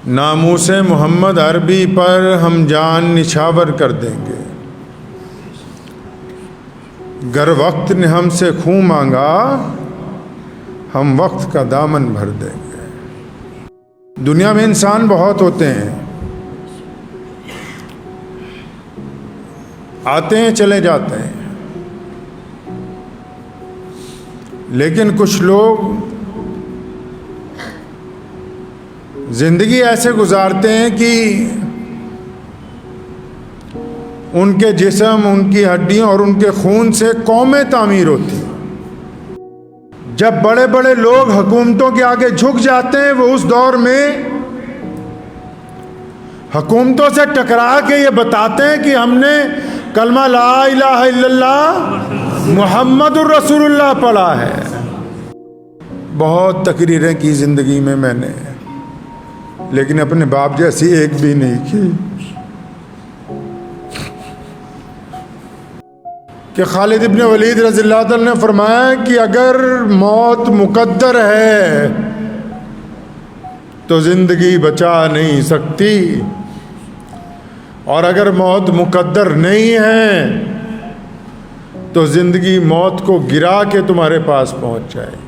ناموس محمد عربی پر ہم جان نچھاور کر دیں گے، گر وقت نے ہم سے خوں مانگا ہم وقت کا دامن بھر دیں گے۔ دنیا میں انسان بہت ہوتے ہیں، آتے ہیں چلے جاتے ہیں، لیکن کچھ لوگ زندگی ایسے گزارتے ہیں کہ ان کے جسم، ان کی ہڈیوں اور ان کے خون سے قومیں تعمیر ہوتی ہیں۔ جب بڑے بڑے لوگ حکومتوں کے آگے جھک جاتے ہیں، وہ اس دور میں حکومتوں سے ٹکرا کے یہ بتاتے ہیں کہ ہم نے کلمہ لا الہ الا اللہ محمد الرسول اللہ پڑھا ہے۔ بہت تقریریں کی زندگی میں نے، لیکن اپنے باپ جیسی ایک بھی نہیں کی کہ خالد ابن ولید رضی اللہ عنہ نے فرمایا کہ اگر موت مقدر ہے تو زندگی بچا نہیں سکتی، اور اگر موت مقدر نہیں ہے تو زندگی موت کو گرا کے تمہارے پاس پہنچ جائے گی۔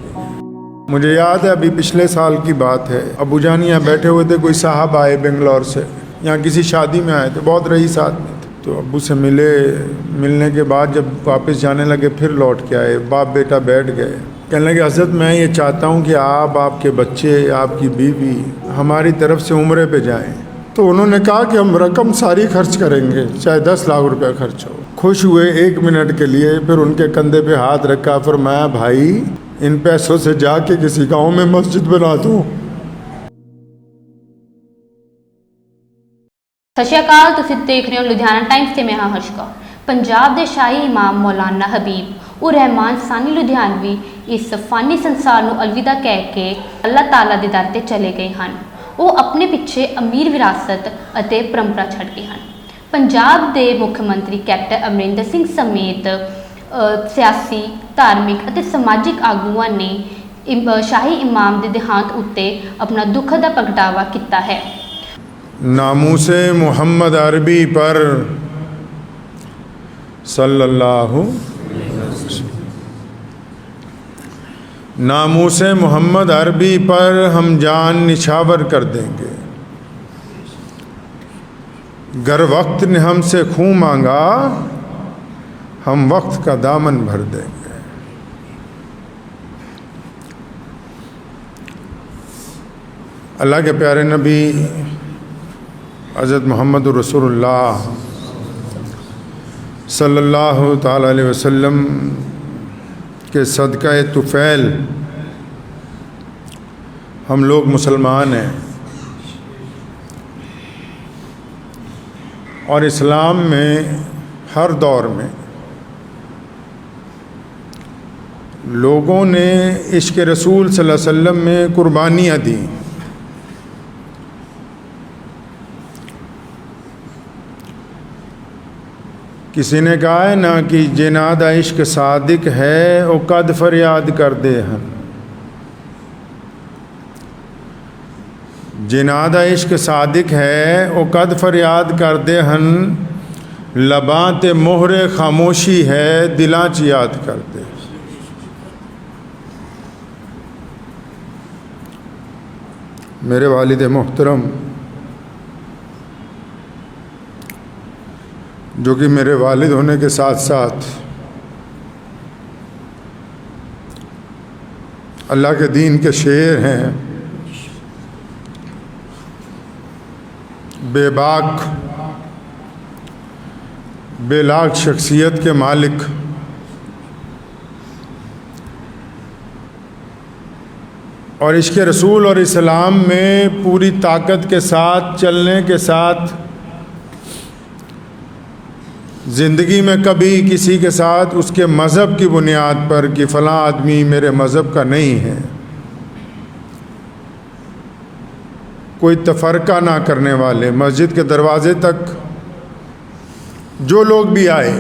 مجھے یاد ہے ابھی پچھلے سال کی بات ہے، ابو جان یہاں بیٹھے ہوئے تھے، کوئی صاحب آئے بنگلور سے، یہاں کسی شادی میں آئے تھے، بہت رئیس آدمی تھے، تو ابو سے ملنے کے بعد جب واپس جانے لگے پھر لوٹ کے آئے، باپ بیٹا بیٹھ گئے، کہنے لگے حضرت میں یہ چاہتا ہوں کہ آپ کے بچے، آپ کی بیوی ہماری طرف سے عمرے پہ جائیں۔ تو انہوں نے کہا کہ ہم رقم ساری خرچ کریں گے، چاہے 10 لاکھ روپے خرچ ہو۔ خوش ہوئے 1 منٹ کے لیے، پھر ان کے کندھے پہ ہاتھ رکھا، فرمایا بھائی ان پیسوں سے جا کے کسی گاؤں میں مسجد بنا دو۔ ਸਤਿ ਸ਼੍ਰੀ ਅਕਾਲ, ਤੁਸੀਂ ਦੇਖ ਰਹੇ ਹੋ ਲੁਧਿਆਣਾ ਟਾਈਮਸ ਤੇ ਮੈਂ ਹਾਂ ਹਰਸ਼ਕਾ। ਪੰਜਾਬ ਦੇ ਸ਼ਾਹੀ ਇਮਾਮ ਮੌਲਾਨਾ ਹਬੀਬ ਉਰ ਰਹਿਮਾਨ ਸਾਨੀ ਲੁਧਿਆਣਵੀ ਇਸ ਫਾਨੀ ਸੰਸਾਰ ਨੂੰ ਅਲਵਿਦਾ ਕਹਿ ਕੇ ਅੱਲਾਹ ਤਾਲਾ ਦੇ ਦਰ ਤੇ ਚਲੇ ਗਏ ਹਨ। ਉਹ ਆਪਣੇ ਪਿੱਛੇ ਅਮੀਰ ਵਿਰਾਸਤ ਅਤੇ ਪਰੰਪਰਾ ਛੱਡ ਗਏ ਹਨ। ਪੰਜਾਬ ਦੇ ਮੁੱਖ ਮੰਤਰੀ ਕੈਪਟਨ ਅਮਰਿੰਦਰ ਸਿੰਘ ਸਮੇਤ ਸਿਆਸੀ, ਧਾਰਮਿਕ ਅਤੇ ਸਮਾਜਿਕ ਆਗੂਆਂ ਨੇ ਸ਼ਾਹੀ ਇਮਾਮ ਦੇ ਦੇਹਾਂਤ ਉੱਤੇ ਆਪਣਾ ਦੁੱਖ ਦਾ ਪ੍ਰਗਟਾਵਾ ਕੀਤਾ ਹੈ। ناموس محمد عربی پر صلی اللہ ناموس محمد عربی پر ہم جان نچھاور کر دیں گے، گر وقت نے ہم سے خوں مانگا ہم وقت کا دامن بھر دیں گے۔ اللہ کے پیارے نبی حضرت محمد رسول اللہ صلی اللہ تعالیٰ علیہ وسلم کے صدقہ طفیل ہم لوگ مسلمان ہیں، اور اسلام میں ہر دور میں لوگوں نے عشق رسول صلی اللہ علیہ وسلم میں قربانیاں دیں۔ کسی نے کہا ہے نا کہ جناد عشق صادق ہے او قد فریاد کر دے ہن، جناد عشق صادق ہے او قد فریاد کر دے ہن، لباں تے مہر خاموشی ہے دلاں چ یاد کر دے۔ میرے والد محترم جو کہ میرے والد ہونے کے ساتھ ساتھ اللہ کے دین کے شیر ہیں، بے باک بے لاک شخصیت کے مالک، اور عشق رسول اور اسلام میں پوری طاقت کے ساتھ چلنے کے ساتھ زندگی میں کبھی کسی کے ساتھ اس کے مذہب کی بنیاد پر کہ فلاں آدمی میرے مذہب کا نہیں ہے کوئی تفرقہ نہ کرنے والے، مسجد کے دروازے تک جو لوگ بھی آئے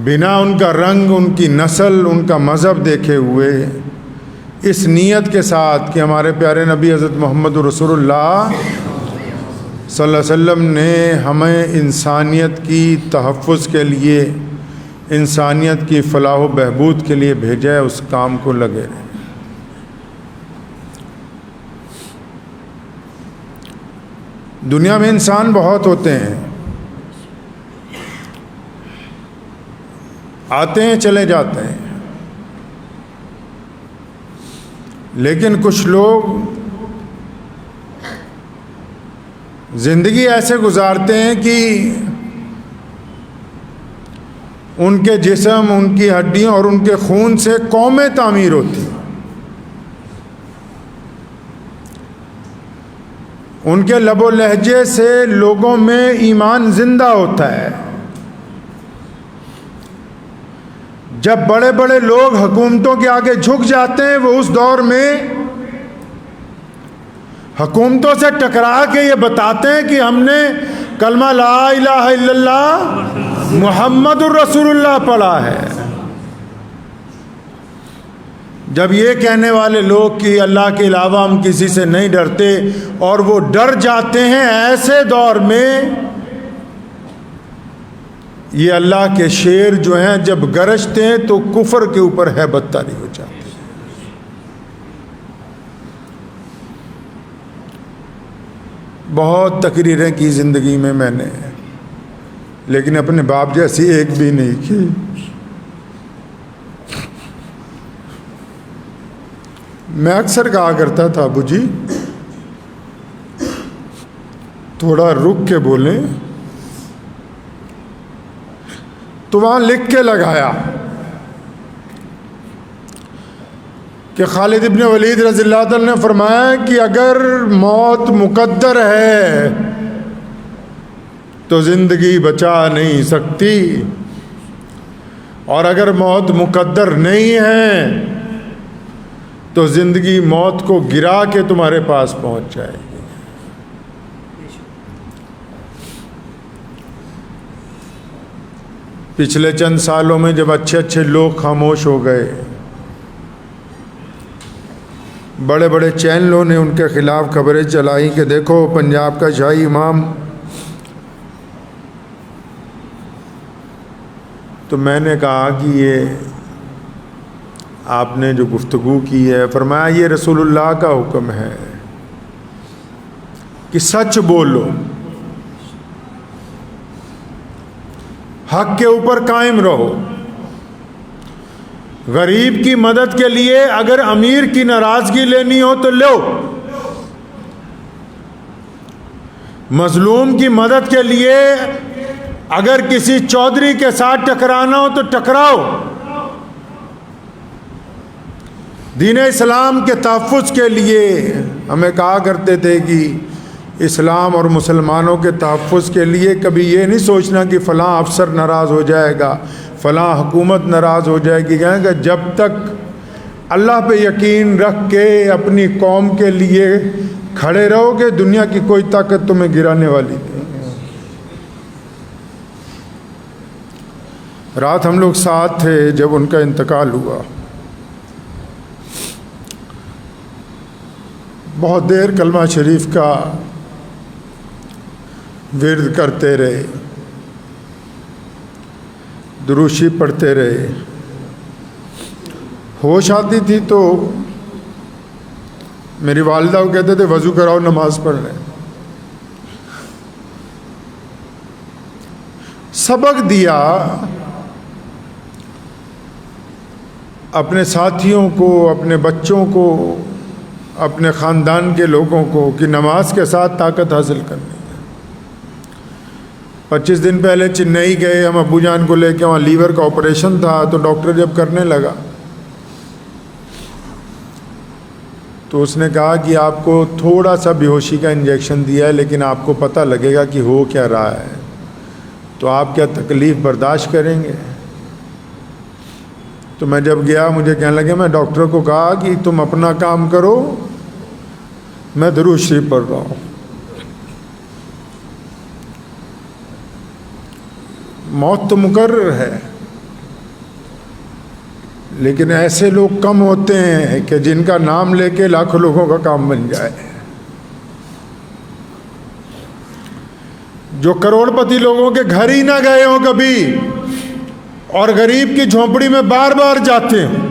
بنا ان کا رنگ، ان کی نسل، ان کا مذہب دیکھے ہوئے اس نیت کے ساتھ کہ ہمارے پیارے نبی حضرت محمد رسول اللہ صلی اللہ علیہ وسلم نے ہمیں انسانیت کی تحفظ کے لیے، انسانیت کی فلاح و بہبود کے لیے بھیجا ہے، اس کام کو لگے رہیں۔ دنیا میں انسان بہت ہوتے ہیں، آتے ہیں چلے جاتے ہیں، لیکن کچھ لوگ زندگی ایسے گزارتے ہیں کہ ان کے جسم، ان کی ہڈیوں اور ان کے خون سے قومیں تعمیر ہوتی ہیں، ان کے لب و لہجے سے لوگوں میں ایمان زندہ ہوتا ہے۔ جب بڑے بڑے لوگ حکومتوں کے آگے جھک جاتے ہیں، وہ اس دور میں حکومتوں سے ٹکرا کے یہ بتاتے ہیں کہ ہم نے کلمہ لا الہ الا اللہ محمد الرسول اللہ پڑھا ہے۔ جب یہ کہنے والے لوگ کہ اللہ کے علاوہ ہم کسی سے نہیں ڈرتے اور وہ ڈر جاتے ہیں، ایسے دور میں یہ اللہ کے شیر جو ہیں جب گرجتے ہیں تو کفر کے اوپر ہیبت طاری ہو جاتی ہے۔ بہت تقریریں کی زندگی میں نے، لیکن اپنے باپ جیسی ایک بھی نہیں کی۔ میں اکثر کہا کرتا تھا، ابو جی تھوڑا رک کے بولیں، تو وہاں لکھ کے لگایا کہ خالد ابن ولید رضی اللہ تعالی نے فرمایا کہ اگر موت مقدر ہے تو زندگی بچا نہیں سکتی، اور اگر موت مقدر نہیں ہے تو زندگی موت کو گرا کے تمہارے پاس پہنچ جائے گی۔ پچھلے چند سالوں میں جب اچھے اچھے لوگ خاموش ہو گئے، بڑے بڑے چینلوں نے ان کے خلاف خبریں چلائیں کہ دیکھو پنجاب کا شاہی امام، تو میں نے کہا کہ یہ آپ نے جو گفتگو کی ہے، فرمایا یہ رسول اللہ کا حکم ہے کہ سچ بولو، حق کے اوپر قائم رہو۔ غریب کی مدد کے لیے اگر امیر کی ناراضگی لینی ہو تو لو، مظلوم کی مدد کے لیے اگر کسی چودھری کے ساتھ ٹکرانا ہو تو ٹکراؤ۔ دین اسلام کے تحفظ کے لیے ہمیں کہا کرتے تھے کہ اسلام اور مسلمانوں کے تحفظ کے لیے کبھی یہ نہیں سوچنا کہ فلاں افسر ناراض ہو جائے گا، فلاں حکومت ناراض ہو جائے گی۔ کہیں گے جب تک اللہ پہ یقین رکھ کے اپنی قوم کے لیے کھڑے رہو گے، دنیا کی کوئی طاقت تمہیں گرانے والی نہیں۔ رات ہم لوگ ساتھ تھے جب ان کا انتقال ہوا، بہت دیر کلمہ شریف کا ورد کرتے رہے، دروشی پڑھتے رہے۔ ہوش آتی تھی تو میری والدہ کو کہتے تھے وضو کراؤ نماز پڑھ رہے۔ سبق دیا اپنے ساتھیوں کو، اپنے بچوں کو، اپنے خاندان کے لوگوں کو کہ نماز کے ساتھ طاقت حاصل کرنی ہے۔ 25 دن پہلے چنئی گئے ہم ابو جان کو لے کے، وہاں لیور کا آپریشن تھا، تو ڈاکٹر جب کرنے لگا تو اس نے کہا کہ آپ کو تھوڑا سا بے ہوشی کا انجیکشن دیا ہے، لیکن آپ کو پتہ لگے گا کہ ہو کیا رہا ہے، تو آپ کیا تکلیف برداشت کریں گے؟ تو میں جب گیا مجھے کہنے لگے، میں ڈاکٹر کو کہا کہ تم اپنا کام کرو، میں درود شریف پڑھ رہا ہوں۔ موت تو مقرر ہے، لیکن ایسے لوگ کم ہوتے ہیں کہ جن کا نام لے کے لاکھوں لوگوں کا کام بن جائے. جو کروڑ پتی لوگوں کے گھر ہی نہ گئے ہوں کبھی اور غریب کی جھونپڑی میں بار بار جاتے ہیں.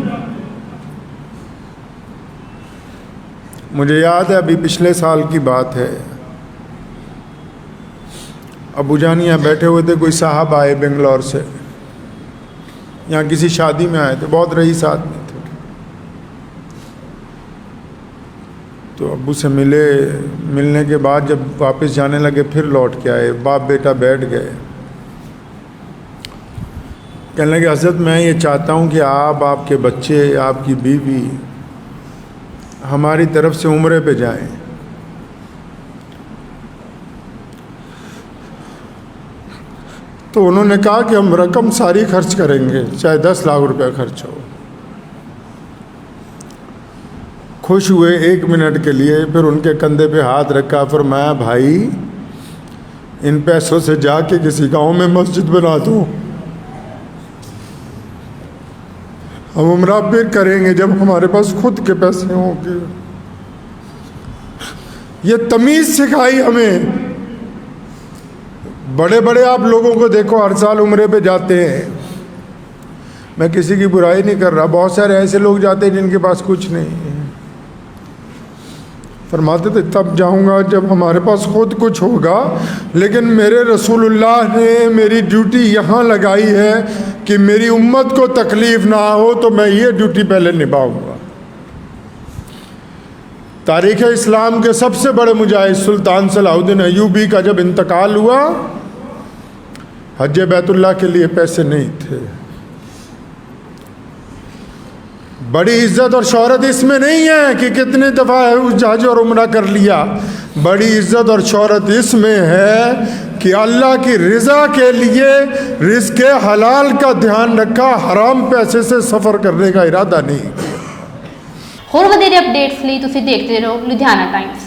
مجھے یاد ہے ابھی پچھلے سال کی بات ہے, ابو جان یہاں بیٹھے ہوئے تھے, کوئی صاحب آئے بنگلور سے, یہاں کسی شادی میں آئے تھے, بہت رئیس آدمی تھے. تو ابو سے ملنے کے بعد جب واپس جانے لگے پھر لوٹ کے آئے, باپ بیٹا بیٹھ گئے. کہنے لگے حضرت میں یہ چاہتا ہوں کہ آپ کے بچے, آپ کی بیوی ہماری طرف سے عمرے پہ جائیں. تو انہوں نے کہا کہ ہم رقم ساری خرچ کریں گے, چاہے 10 لاکھ روپے خرچ ہو. خوش ہوئے 1 منٹ کے لیے, پھر ان کے کندھے پہ ہاتھ رکھا, فرمایا بھائی ان پیسوں سے جا کے کسی گاؤں میں مسجد بنا دو, ہم عمرہ پھر کریں گے جب ہمارے پاس خود کے پیسے ہوں گے. یہ تمیز سکھائی ہمیں. بڑے بڑے آپ لوگوں کو دیکھو ہر سال عمرے پہ جاتے ہیں, میں کسی کی برائی نہیں کر رہا, بہت سارے ایسے لوگ جاتے ہیں جن کے پاس کچھ نہیں ہے. فرماتے تھے تب جاؤں گا جب ہمارے پاس خود کچھ ہوگا, لیکن میرے رسول اللہ نے میری ڈیوٹی یہاں لگائی ہے کہ میری امت کو تکلیف نہ ہو, تو میں یہ ڈیوٹی پہلے نبھاؤں گا. تاریخ اسلام کے سب سے بڑے مجاہد سلطان صلاح الدین ایوبی کا جب انتقال ہوا, حج بیت اللہ کے لیے پیسے نہیں تھے. بڑی عزت اور شہرت اس میں نہیں ہے کہ کتنے دفعہ حج اور عمرہ کر لیا. بڑی عزت اور شہرت اس میں ہے کہ اللہ کی رضا کے لیے رزق حلال کا دھیان رکھا, حرام پیسے سے سفر کرنے کا ارادہ نہیں. ਹੋਰ ਵਧੇਰੇ ਅਪਡੇਟਸ ਲਈ ਤੁਸੀਂ ਦੇਖਦੇ ਰਹੋ ਲੁਧਿਆਣਾ ਟਾਈਮਸ.